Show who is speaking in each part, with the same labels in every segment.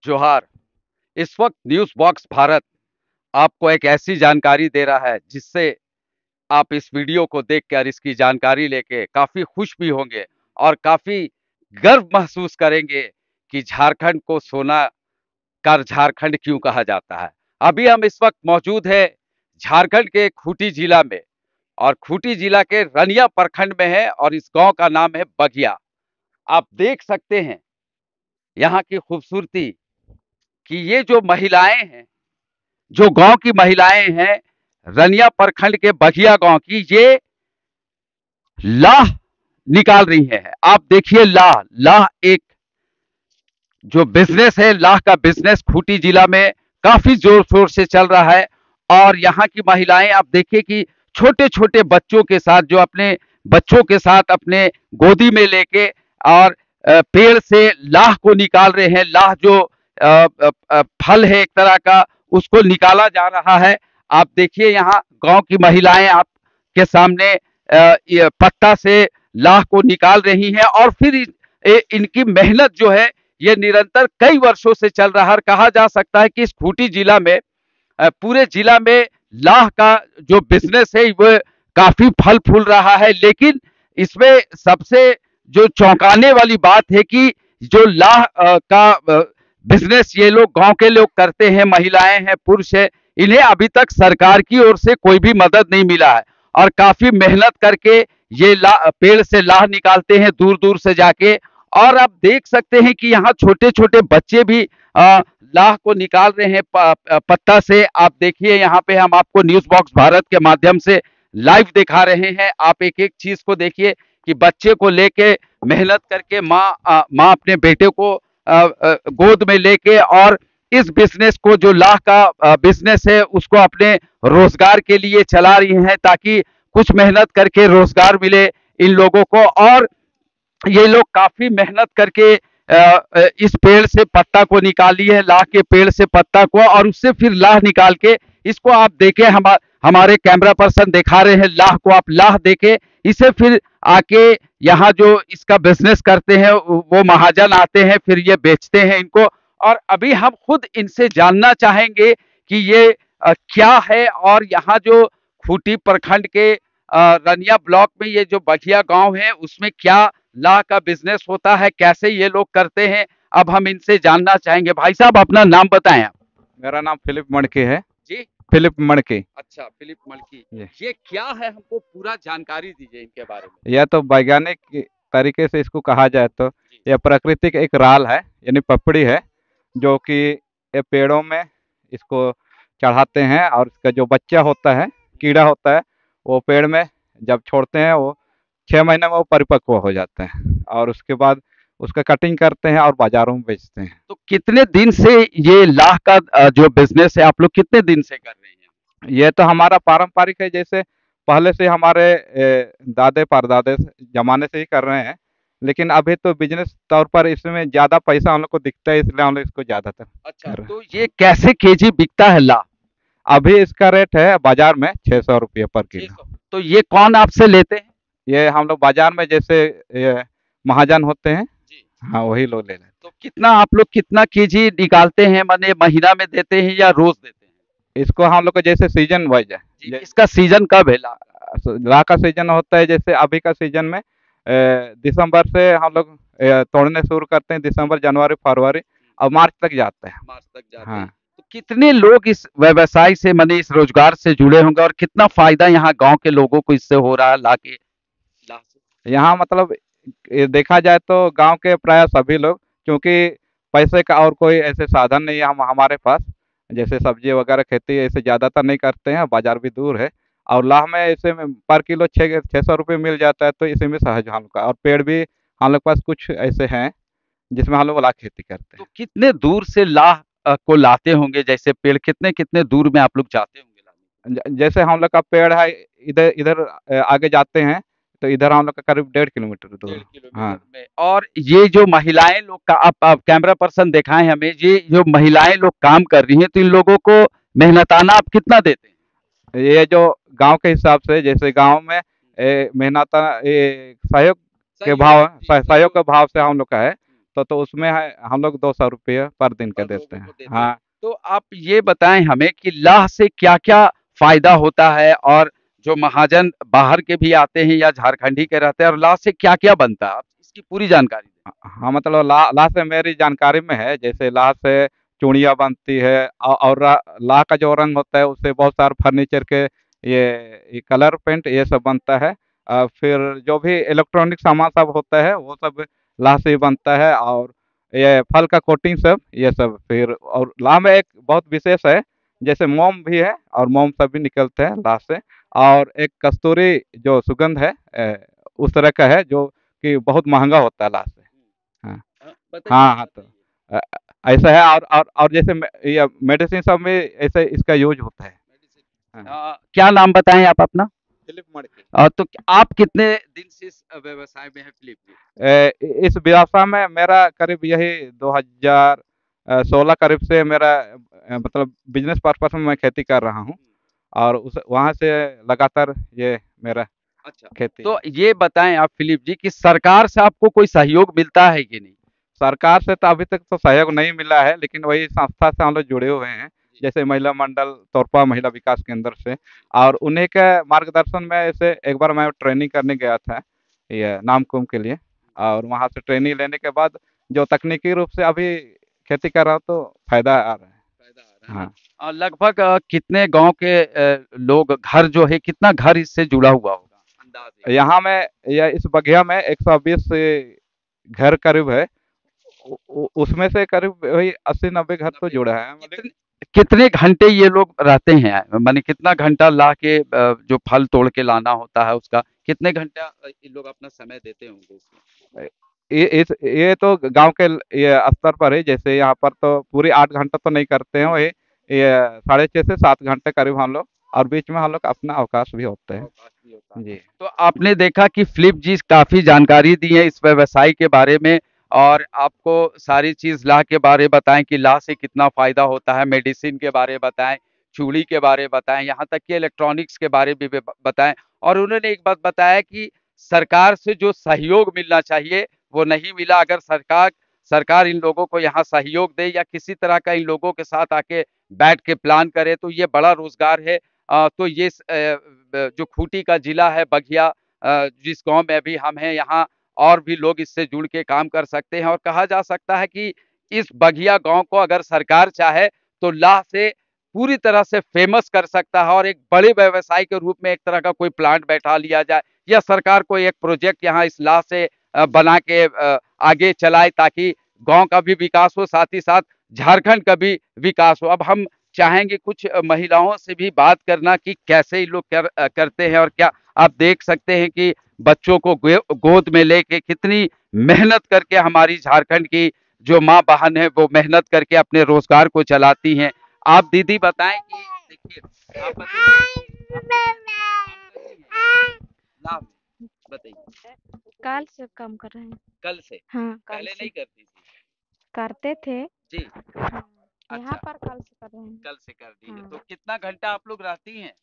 Speaker 1: जोहार। इस वक्त न्यूज़ बॉक्स भारत आपको एक ऐसी जानकारी दे रहा है जिससे आप इस वीडियो को देखकर इसकी जानकारी लेके काफ़ी खुश भी होंगे और काफ़ी गर्व महसूस करेंगे कि झारखंड को सोना का झारखंड क्यों कहा जाता है। अभी हम इस वक्त मौजूद हैं झारखंड के खूंटी जिला में और खूंटी जिला के रनिया प्रखंड में है और इस गांव का नाम है बगिया। आप देख सकते हैं यहाँ की खूबसूरती कि ये जो महिलाएं हैं, जो गांव की महिलाएं हैं रनिया प्रखंड के बगिया गांव की, ये लाह निकाल रही हैं। आप देखिए लाह लाह एक जो बिजनेस है, लाह का बिजनेस खूंटी जिला में काफी जोर शोर से चल रहा है। और यहाँ की महिलाएं आप देखिए कि छोटे छोटे बच्चों के साथ, जो अपने बच्चों के साथ अपने गोदी में लेके और पेड़ से लाह को निकाल रहे हैं। लाह जो फल है एक तरह का, उसको निकाला जा रहा है। आप देखिए यहाँ गांव की महिलाएं आपके सामने ये पत्ता से लाह को निकाल रही हैं और फिर इनकी मेहनत जो है ये निरंतर कई वर्षों से चल रहा है। और कहा जा सकता है कि इस खूंटी जिला में, पूरे जिला में लाह का जो बिजनेस है वो काफी फल फूल रहा है। लेकिन इसमें सबसे जो चौंकाने वाली बात है कि जो लाह का बिजनेस ये लोग गांव के लोग करते हैं, महिलाएं हैं, पुरुष है, इन्हें अभी तक सरकार की ओर से कोई भी मदद नहीं मिला है। और काफी मेहनत करके ये पेड़ से लाह निकालते हैं दूर दूर से जाके। और आप देख सकते हैं कि यहाँ छोटे छोटे बच्चे भी लाह को निकाल रहे हैं पत्ता से। आप देखिए यहाँ पे हम आपको न्यूज़ बॉक्स भारत के माध्यम से लाइव दिखा रहे हैं। आप एक एक चीज को देखिए कि बच्चे को लेके मेहनत करके माँ अपने बेटे को गोद में लेके और इस बिजनेस को, जो लाह का बिजनेस है, उसको अपने रोजगार के लिए चला रही हैं ताकि कुछ मेहनत करके रोजगार मिले इन लोगों को। और ये लोग काफी मेहनत करके इस पेड़ से पत्ता को निकाली है, लाह के पेड़ से पत्ता को, और उससे फिर लाह निकाल के इसको आप देखें, हमारे कैमरा पर्सन दिखा रहे हैं लाह को, आप लाह देखे। इसे फिर आके यहाँ जो इसका बिजनेस करते हैं वो महाजन आते हैं, फिर ये बेचते हैं इनको। और अभी हम खुद इनसे जानना चाहेंगे कि ये क्या है और यहाँ जो खूंटी प्रखंड के रनिया ब्लॉक में ये जो बगिया गांव है उसमें क्या लाह का बिजनेस होता है, कैसे ये लोग करते हैं। अब हम इनसे जानना चाहेंगे। भाई साहब अपना नाम बताएं आप।
Speaker 2: मेरा नाम फिलिप मणके है।
Speaker 1: जी,
Speaker 2: फिलिप मणके।
Speaker 1: अच्छा, फिलिप मलकी।
Speaker 2: ये
Speaker 1: ये क्या है, हमको पूरा जानकारी दीजिए इनके बारे में।
Speaker 2: यह तो वैज्ञानिक तरीके से इसको कहा जाए तो
Speaker 1: जी,
Speaker 2: यह प्राकृतिक एक राल है, यानी पपड़ी है, जो कि ये पेड़ों में इसको चढ़ाते हैं और इसका जो बच्चा होता है, कीड़ा होता है, वो पेड़ में जब छोड़ते हैं वो 6 महीने में वो परिपक्व हो जाते हैं और उसके बाद उसका कटिंग करते हैं और बाजारों में बेचते हैं।
Speaker 1: तो कितने दिन से ये लाह का जो बिजनेस है आप लोग कितने दिन से कर रहे हैं।
Speaker 2: ये तो हमारा पारंपरिक है, जैसे पहले से हमारे दादे परदादे जमाने से ही कर रहे हैं, लेकिन अभी तो बिजनेस तौर पर इसमें ज़्यादा पैसा हम लोग को दिखता है, इसलिए हम लोग इसको ज़्यादातर
Speaker 1: अच्छा,
Speaker 2: कर रहे हैं।
Speaker 1: तो ये कैसे केजी बिकता है लाह।
Speaker 2: अभी इसका रेट है बाजार में 600 रुपये पर
Speaker 1: छह
Speaker 2: किलो।
Speaker 1: सौ तो ये कौन आपसे लेते हैं।
Speaker 2: ये हम लोग बाजार में जैसे महाजन होते हैं,
Speaker 1: जी,
Speaker 2: हाँ वही लोग ले लेते
Speaker 1: तो कितना आप लोग कितना केजी निकालते हैं, माने महीना में देते हैं या रोज देते हैं।
Speaker 2: हैं। इसको हम लोग को जैसे सीजन वाइज है।
Speaker 1: जी, इसका सीजन कब है लाह।
Speaker 2: लाह का सीजन होता है, जैसे अभी का सीजन में दिसंबर से हम लोग तोड़ने शुरू करते हैं, दिसंबर जनवरी फरवरी और मार्च तक जाते हैं।
Speaker 1: मार्च तक जाते हैं।
Speaker 2: हाँ,
Speaker 1: तो कितने लोग इस व्यवसाय से, माने इस रोजगार से जुड़े होंगे और कितना फायदा यहाँ गांव के लोगों को इससे हो रहा है लाह से।
Speaker 2: यहाँ मतलब ये देखा जाए तो गांव के प्राय सभी लोग, क्योंकि पैसे का और कोई ऐसे साधन नहीं है हम हमारे पास, जैसे सब्जी वगैरह खेती ऐसे ज़्यादातर नहीं करते हैं, बाजार भी दूर है, और लाह में ऐसे में पर किलो 600 रुपये मिल जाता है, तो इसी में सहज हम लोग का। और पेड़ भी हम लोग के पास कुछ ऐसे हैं जिसमें हम लोग लाख खेती करते
Speaker 1: तो
Speaker 2: हैं।
Speaker 1: कितने दूर से लाह को लाते होंगे, जैसे पेड़ कितने कितने दूर में आप लोग जाते होंगे लाने।
Speaker 2: जैसे हम लोग का पेड़ है, इधर इधर आगे जाते हैं, तो इधर हम लोग का करीब 1.5 किलोमीटर दूर।
Speaker 1: 1.5 किलोमीटर
Speaker 2: हाँ,
Speaker 1: में। और ये जो महिलाएं लोग का, आप कैमरा पर्सन दिखाएं हमें, ये जो महिलाएं लोग काम कर रही हैं, तो इन लोगों को मेहनताना आप कितना देते हैं।
Speaker 2: ये जो गांव के हिसाब से, जैसे गांव में मेहनत सहयोग के
Speaker 1: सहयोग,
Speaker 2: भाव,
Speaker 1: जी,
Speaker 2: सहयोग
Speaker 1: सहयोग।
Speaker 2: के भाव से हम लोग का है, तो उसमें है हम लोग 200 रुपये पर दिन के
Speaker 1: पर
Speaker 2: देते
Speaker 1: लोगों
Speaker 2: हैं।
Speaker 1: को देते हैं।
Speaker 2: हाँ।
Speaker 1: तो आप ये बताएं हमें कि लाह से क्या-क्या फायदा होता है, और जो महाजन बाहर के भी आते हैं या झारखंडी के रहते हैं, और लाह से क्या-क्या बनता है? आप इसकी पूरी जानकारी दें।
Speaker 2: हाँ, मतलब लाह से मेरी जानकारी में है, जैसे लाह से चूड़ियाँ बनती है, और लाह का जो रंग होता है उससे बहुत सारे फर्नीचर के ये कलर पेंट ये सब बनता है। फिर जो भी इलेक्ट्रॉनिक सामान सब होता है वो सब लाह से ही बनता है। और ये फल का कोटिंग सब ये सब, फिर और लाह में एक बहुत विशेष है, जैसे मोम भी है और मोम सब भी निकलते हैं लाह से। और एक कस्तूरी जो सुगंध है उस तरह का है जो कि बहुत महंगा होता है लाह से। हाँ।
Speaker 1: बताइए,
Speaker 2: हाँ, हाँ, तो
Speaker 1: बताइए।
Speaker 2: अ, ऐसा है। और जैसे ये मेडिसिन सब में ऐसे इसका यूज होता है।
Speaker 1: मेडिसिन।
Speaker 2: हाँ।
Speaker 1: क्या नाम बताएं आप अपना?
Speaker 2: फिलिप मडके।
Speaker 1: तो आप कितने दिन से इस व्यवसाय में है, फिलिप जी?
Speaker 2: इस व्यवसाय में मेरा करीब यही 2016 करीब से मेरा मतलब बिजनेस पर्पस में मैं खेती कर रहा हूँ। और उस वहाँ से लगातार ये मेरा
Speaker 1: अच्छा,
Speaker 2: खेती
Speaker 1: तो
Speaker 2: है।
Speaker 1: ये बताएं आप फिलिप जी कि सरकार से आपको कोई सहयोग मिलता है कि नहीं?
Speaker 2: सरकार से तो अभी तक तो सहयोग नहीं मिला है, लेकिन वही संस्था से हम लोग जुड़े हुए हैं,
Speaker 1: जी।
Speaker 2: जैसे महिला मंडल तोरपा महिला विकास केंद्र से। और उन्हीं के मार्गदर्शन में ऐसे एक बार मैं ट्रेनिंग करने गया था ये नामकुम के लिए। और वहाँ से ट्रेनिंग लेने के बाद जो तकनीकी रूप से अभी खेती कर रहा हूँ तो फायदा आ रहा है।
Speaker 1: फायदा आ रहा है ना?
Speaker 2: हाँ।
Speaker 1: लगभग कितने गांव के लोग घर जो है, कितना घर इससे जुड़ा हुआ होगा, अंदाज है?
Speaker 2: यहाँ में या इस बगिया में 120 से घर करीब है। उसमें से करीब वही 80-90 घर तो
Speaker 1: 90।
Speaker 2: जुड़ा है मतलब।
Speaker 1: कितने कितने घंटे ये लोग रहते हैं, माने कितना घंटा ला के जो फल तोड़ के लाना होता है उसका कितने घंटा ये लोग अपना समय देते होंगे इसमें?
Speaker 2: ये तो गांव के ये स्तर पर है, जैसे यहाँ पर तो पूरी 8 घंटा तो नहीं करते हैं वही, ये 6.5 से 7 घंटे करीब हम लोग। और बीच में हम लोग अपना अवकाश भी होते हैं।
Speaker 1: अवकाश भी होता है।
Speaker 2: जी।
Speaker 1: तो आपने देखा कि फिलिप जी काफ़ी जानकारी दी है इस व्यवसाय के बारे में, और आपको सारी चीज़ लाह के बारे बताएँ कि लाह से कितना फ़ायदा होता है, मेडिसिन के बारे बताएँ, चूड़ी के बारे बताएँ, यहाँ तक कि इलेक्ट्रॉनिक्स के बारे में भी बताएँ। और उन्होंने एक बात बताया कि सरकार से जो सहयोग मिलना चाहिए, वो नहीं मिला। अगर सरकार सरकार इन लोगों को यहाँ सहयोग दे या किसी तरह का इन लोगों के साथ आके बैठ के प्लान करे, तो ये बड़ा रोज़गार है। तो ये जो खूंटी का जिला है बघिया, जिस गांव में अभी हम हैं यहाँ, और भी लोग इससे जुड़ के काम कर सकते हैं। और कहा जा सकता है कि इस बघिया गांव को अगर सरकार चाहे तो लाह से पूरी तरह से फेमस कर सकता है, और एक बड़े व्यवसाय के रूप में एक तरह का कोई प्लांट बैठा लिया जाए, या सरकार को एक प्रोजेक्ट यहाँ इस लाह से बना के आगे चलाए, ताकि गांव का भी विकास हो, साथ ही साथ झारखंड का भी विकास हो। अब हम चाहेंगे कुछ महिलाओं से भी बात करना कि कैसे ये लोग करते हैं, और क्या आप देख सकते हैं कि बच्चों को गोद में लेके कितनी मेहनत करके हमारी झारखंड की जो माँ बहन है वो मेहनत करके अपने रोजगार को चलाती हैं। आप दीदी बताएं कि देखिए, आप बताइए, आप कितने दिन से काम कर रही हैं लाभ में? बताइए।
Speaker 3: कल से काम कर रहे हैं।
Speaker 1: कल से?
Speaker 3: हाँ, कल
Speaker 1: पहले
Speaker 3: से
Speaker 1: नहीं करती थी?
Speaker 3: करते थे।
Speaker 1: जी।
Speaker 3: हाँ, यहाँ
Speaker 1: अच्छा,
Speaker 3: पर कल से कर रहे हैं।
Speaker 1: कल से कर दी है तो
Speaker 3: हाँ,
Speaker 1: कितना घंटा आप लोग रहती हैं?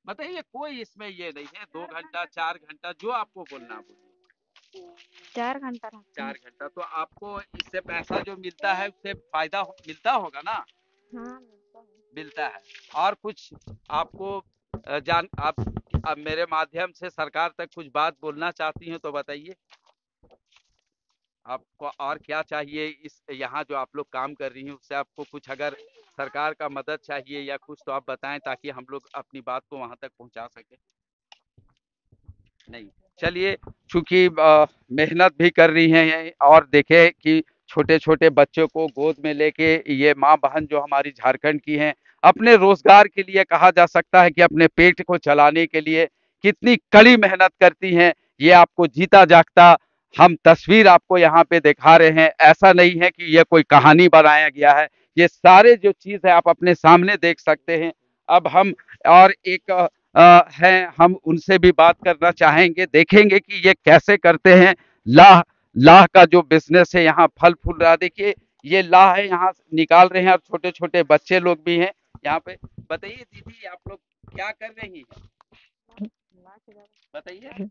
Speaker 1: बताइए, कोई इसमें ये नहीं है, 2 घंटा 4 घंटा जो आपको बोलना बोलिए।
Speaker 3: 4 घंटा रहते हैं।
Speaker 1: 4 घंटा तो आपको इससे पैसा जो मिलता है उससे फायदा मिलता होगा ना?
Speaker 3: हाँ, मिलता है।
Speaker 1: मिलता है। और कुछ आपको जान आप अब मेरे माध्यम से सरकार तक कुछ बात बोलना चाहती हैं तो बताइए। आपको और क्या चाहिए इस यहाँ जो आप लोग काम कर रही हैं उससे, आपको कुछ अगर सरकार का मदद चाहिए या कुछ, तो आप बताएं ताकि हम लोग अपनी बात को वहां तक पहुंचा सकें। नहीं, चलिए, चूंकि मेहनत भी कर रही हैं ये, और देखें कि छोटे-छोटे बच्चों को गोद में लेके ये माँ-बहन जो हमारी झारखंड की हैं, अपने रोज़गार के लिए, कहा जा सकता है कि अपने पेट को चलाने के लिए कितनी कड़ी मेहनत करती हैं, ये आपको जीता-जागता हम तस्वीर आपको यहाँ पे दिखा रहे हैं। ऐसा नहीं है कि ये कोई कहानी बनाया गया है, ये सारे जो चीज़ है आप अपने सामने देख सकते हैं। अब हम और एक हैं, हम उनसे भी बात करना चाहेंगे, देखेंगे कि ये कैसे करते हैं। लाह लाह का जो बिजनेस है, यहाँ फल फूल रहा, देखिए ये लाह है, यहाँ निकाल रहे हैं, और छोटे छोटे बच्चे लोग भी हैं यहाँ पे। बताइए दीदी, आप लोग क्या कर रही हैं? बताइए।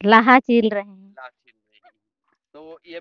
Speaker 3: लाहा चील रहे हैं।
Speaker 1: लाह छील रही हैं। तो ये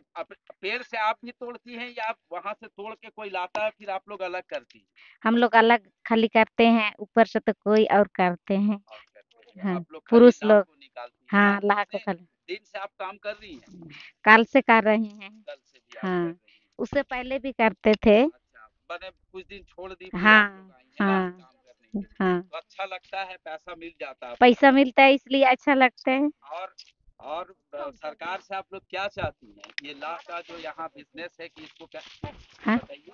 Speaker 1: पेड़ से आप भी तोड़ती हैं या आप वहां से तोड़ के कोई लाता है फिर आप लोग अलग करती हैं?
Speaker 3: हम लोग अलग खाली करते हैं, ऊपर से तो कोई और करते हैं।
Speaker 1: और करते हैं
Speaker 3: हाँ,
Speaker 1: आप लोग खाली
Speaker 3: पुरुष
Speaker 1: लाह
Speaker 3: लोग।
Speaker 1: को निकालती हैं ना?
Speaker 3: हाँ, लाह को
Speaker 1: कितने
Speaker 3: खाली
Speaker 1: दिन से आप काम कर रही हैं?
Speaker 3: कल से कर रहे हैं।
Speaker 1: कल से भी आप कर
Speaker 3: हाँ,
Speaker 1: रही हैं?
Speaker 3: उससे पहले भी करते थे।
Speaker 1: अच्छा, मैंने कुछ दिन छोड़ दी फिर आप लोग
Speaker 3: हाँ,
Speaker 1: आई है ना
Speaker 3: हाँ,
Speaker 1: काम करने के लिए।
Speaker 3: हाँ।
Speaker 1: तो अच्छा लगता है, पैसा मिल जाता है आपको।
Speaker 3: पैसा मिलता है इसलिए अच्छा लगता है।
Speaker 1: और और सरकार से आप लोग क्या चाहती हैं? ये लाह का जो यहाँ बिजनेस है कि इसको क्या
Speaker 3: हाँ,
Speaker 1: बताइए,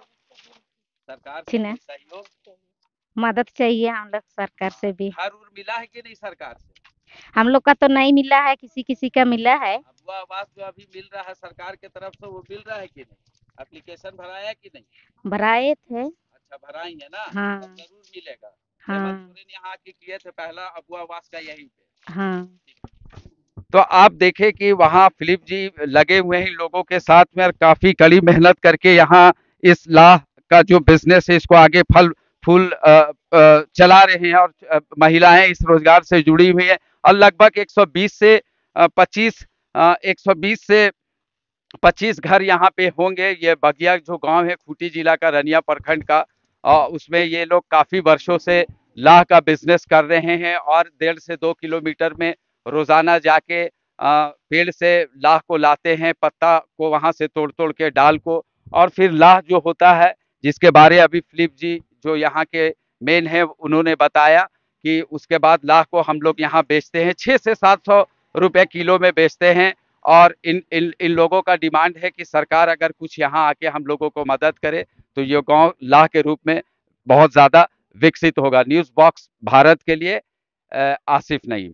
Speaker 1: सरकार से
Speaker 3: चिन्ह
Speaker 1: कोई सहयोग?
Speaker 3: मदद चाहिए हम लोग सरकार से भी।
Speaker 1: घर उर मिला है कि नहीं सरकार से?
Speaker 3: हम लोग का तो नहीं मिला है, किसी किसी का मिला है।
Speaker 1: अब वो आवास जो अभी मिल रहा है सरकार की तरफ से वो मिल रहा है कि नहीं? एप्लीकेशन भराया है कि नहीं?
Speaker 3: भराए थे।
Speaker 1: अच्छा भराई है ना?
Speaker 3: हाँ,
Speaker 1: अब जरूर मिलेगा। हेमंत
Speaker 3: हाँ,
Speaker 1: सोरेन यहाँ आके किए थे पहला अबुआ आवास का यहीं पे।
Speaker 3: हाँ।
Speaker 1: तो आप देखें कि वहाँ फिलिप जी लगे हुए हैं लोगों के साथ में और काफी कड़ी मेहनत करके यहाँ इस लाह का जो बिजनेस है इसको आगे फल फूल चला रहे हैं और महिलाएं इस रोजगार से जुड़ी हुई हैं और लगभग 120 से 25 120 से 25 घर यहाँ पे होंगे। ये बगिया जो गांव है खूंटी जिला का रनिया प्रखंड का उसमें ये लोग काफी वर्षों से लाह का बिजनेस कर रहे हैं और 1.5 से 2 किलोमीटर में रोजाना जाके पेड़ से लाह को लाते हैं, पत्ता को वहां से तोड़ तोड़ के डाल को, और फिर लाह जो होता है जिसके बारे अभी फिलिप जी जो यहाँ के मेन है उन्होंने बताया कि उसके बाद लाह को हम लोग यहाँ बेचते हैं 600 से 700 रुपए किलो में बेचते हैं। और इन लोगों का डिमांड है कि सरकार अगर कुछ यहाँ आके हम लोगों को मदद करे तो ये गांव लाह के रूप में बहुत ज्यादा विकसित होगा। न्यूज़ बॉक्स भारत के लिए आसिफ नईम।